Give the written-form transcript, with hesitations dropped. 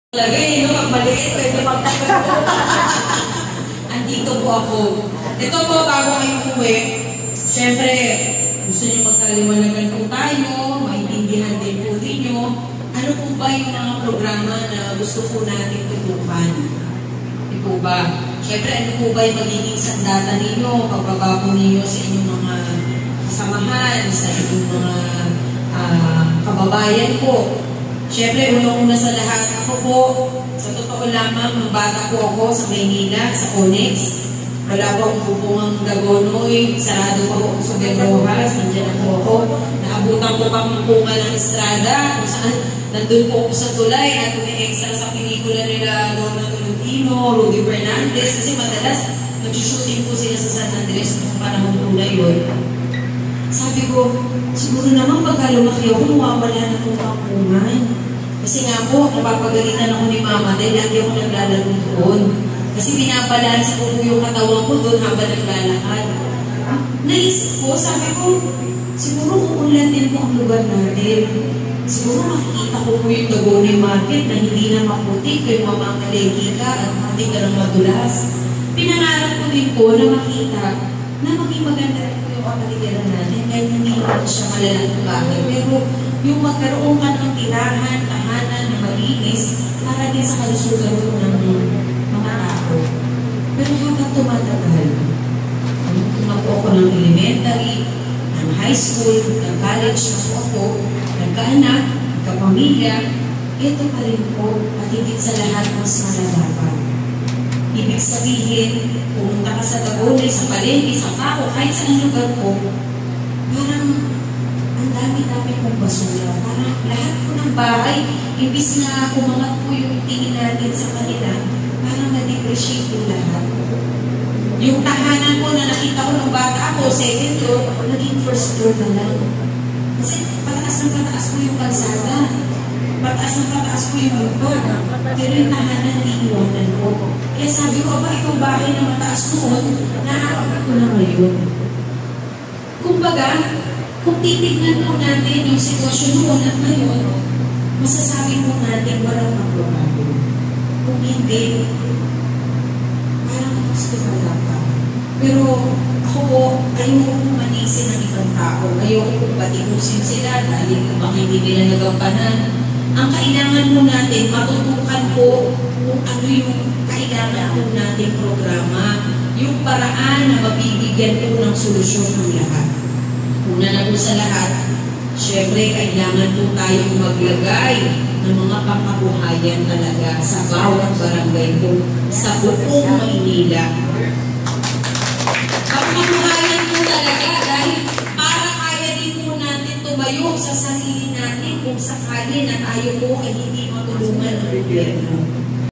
Lagay, no? Pag maliit, pwede magtagal po. Andito po ako. Ito po, bago kayo uwi, syempre, gusto nyo magkaliwanagan po tayo, maintindihan din po ninyo. Ano po ba yung mga programa na gusto po natin tutukan? Di po ba? Syempre, ano po ba yung magiging sandata ninyo, pagbaba po ninyo sa inyong mga kasamahan, sa inyong mga kababayan po? Siyempre, unang-una sa lahat, ako po, sa totoo lamang, nung bata po ako sa Maynila, sa Onyx, wala po akong pupungang Dagonoy, sarado pa po sa Bedrojas, nandiyan po ako, naabutan po pang punga ng Estrada, kung saan nandun po ako sa tulay at umi-extra sa pelikula nila Donna Tolentino, Rudy Fernandez, kasi madalas nag-shooting po sila sa San Andres kung panahon po na yun. Sabi ko, siguro naman pagka lumaki ako, mawawala na akong kampungan. Kasi nga po, napapagalitan ako ni Mama dahil lagi ako naglalaro doon. Kasi binabalansi ko po yung katawan ko doon habang naglalakad. Naisip ko, sabi ko, siguro uulan din po ang lugar natin. Siguro makikita ko po yung Dagonoy Market na hindi na maputik, yung mamamalegi ka at hindi ka lang madulas. Pinangarap ko din po na makita na maging maganda rin po yung kapaligiran natin kahit hindi naman siya malalang bahay. Pero yung magkaroon ka ng tirahan, tahanan na malinis para din sa kalusugan po ng mga tao. Pero habang tumatagal, tumak po ako ng elementary, ng high school, ng college na po ako, nagkaanak, nagkapamilya, ito pa rin po at higit sa lahat mas malalapan. Ibig sabihin, pumunta ka sa Dagonoy, sa Palengke, sa Paco, kahit sa lugar po, parang ang dami-dami pong basura. Parang lahat po ng bahay, imbis na kumangat po yung tingin natin sa kanila, parang na-depreciate po lahat. Yung tahanan po na nakita ko ng bata ako, second floor, naging first floor na lang. Kasi pataas ng pataas po yung kalsada. Pataas ng pataas po yung lugar. Pero yung tahanan, iiwanan po. Kaya sabi ko, ba, itong bahay na mataas noon, naaapat ko na ngayon. Kumbaga, kung titignan po natin yung sitwasyon noon at ngayon, masasabi po natin walang magbabago. Kung hindi, parang mas tumala pa. Pero ako po, ayoko pong manisin ng ibang tao. Ayoko pong batikusin sila dahil kung baka hindi nila nagampanan. Ang kailangan po natin, matutukan po kung ano yung kailangan po natin programa, yung paraan na mabibigyan po ng solusyon ng lahat. Una na po sa lahat, syempre kailangan po tayong maglagay ng mga pangkabuhayan talaga sa bawat barangay po sa buong Maynila. Pangkabuhayan po talaga dahil para kaya din po natin tumayo sa sarili natin kung sakali na tayo po ay hindi matulungan ng gobyerno.